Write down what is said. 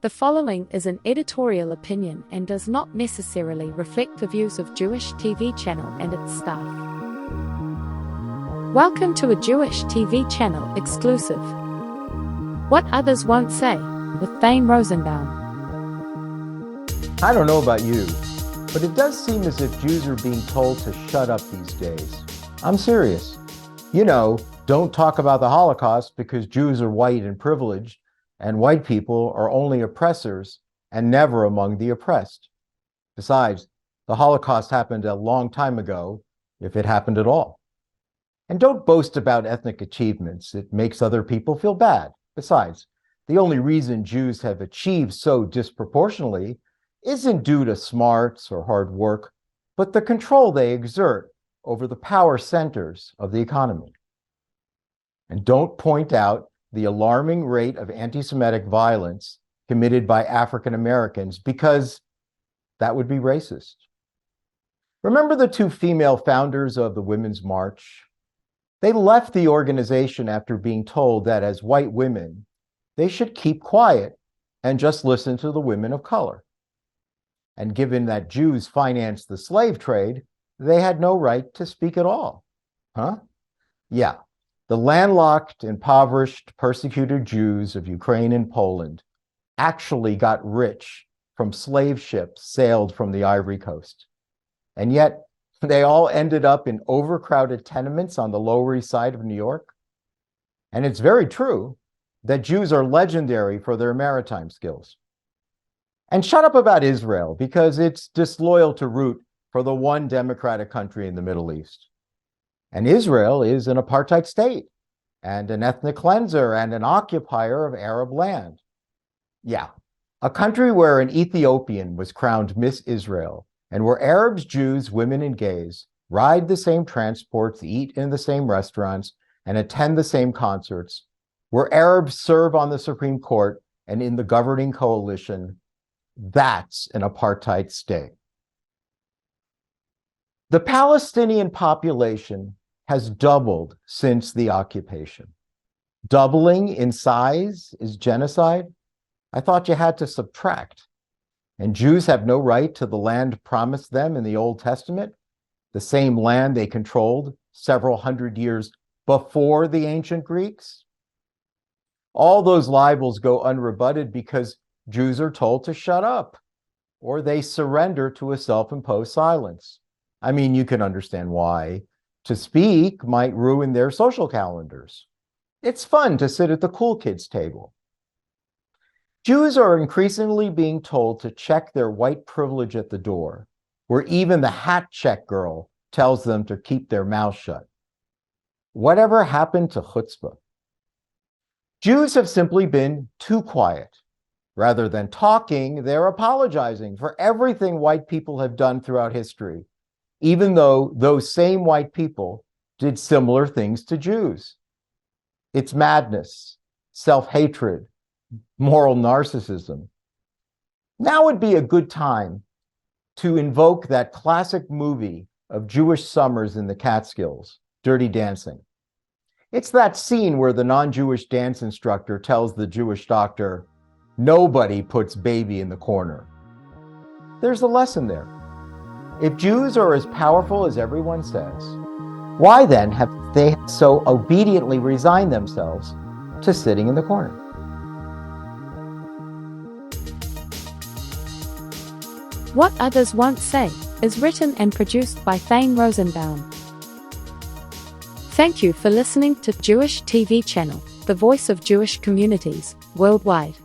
The following is an editorial opinion and does not necessarily reflect the views of Jewish TV channel and its staff. Welcome to a Jewish TV channel exclusive. What Others Won't Say, with Thane Rosenbaum. I don't know about you, but it does seem as if Jews are being told to shut up these days. I'm serious. You know, don't talk about the Holocaust because Jews are white and privileged, and white people are only oppressors and never among the oppressed. Besides, the Holocaust happened a long time ago, if it happened at all. And don't boast about ethnic achievements. It makes other people feel bad. Besides, the only reason Jews have achieved so disproportionately isn't due to smarts or hard work, but the control they exert over the power centers of the economy. And don't point out the alarming rate of anti-Semitic violence committed by African Americans, because that would be racist. Remember the two female founders of the Women's March? They left the organization after being told that as white women, they should keep quiet and just listen to the women of color. And given that Jews financed the slave trade, they had no right to speak at all. Huh? Yeah. The landlocked, impoverished, persecuted Jews of Ukraine and Poland actually got rich from slave ships sailed from the Ivory Coast. And yet, they all ended up in overcrowded tenements on the Lower East Side of New York. And it's very true that Jews are legendary for their maritime skills. And shut up about Israel, because it's disloyal to root for the one democratic country in the Middle East. And Israel is an apartheid state and an ethnic cleanser and an occupier of Arab land. Yeah, a country where an Ethiopian was crowned Miss Israel, and where Arabs, Jews, women, and gays ride the same transports, eat in the same restaurants, and attend the same concerts, where Arabs serve on the Supreme Court and in the governing coalition. That's an apartheid state. The Palestinian population has doubled since the occupation. Doubling in size is genocide? I thought you had to subtract. And Jews have no right to the land promised them in the Old Testament, the same land they controlled several hundred years before the ancient Greeks? All those libels go unrebutted because Jews are told to shut up, or they surrender to a self-imposed silence. I mean, you can understand why. To speak might ruin their social calendars. It's fun to sit at the cool kids' table. Jews are increasingly being told to check their white privilege at the door, where even the hat check girl tells them to keep their mouth shut. Whatever happened to chutzpah? Jews have simply been too quiet. Rather than talking, they're apologizing for everything white people have done throughout history, even though those same white people did similar things to Jews. It's madness, self-hatred, moral narcissism. Now would be a good time to invoke that classic movie of Jewish summers in the Catskills, Dirty Dancing. It's that scene where the non-Jewish dance instructor tells the Jewish doctor, "Nobody puts baby in the corner." There's a lesson there. If Jews are as powerful as everyone says, why then have they so obediently resigned themselves to sitting in the corner? What Others Won't Say is written and produced by Thane Rosenbaum. Thank you for listening to Jewish TV channel, the voice of Jewish communities worldwide.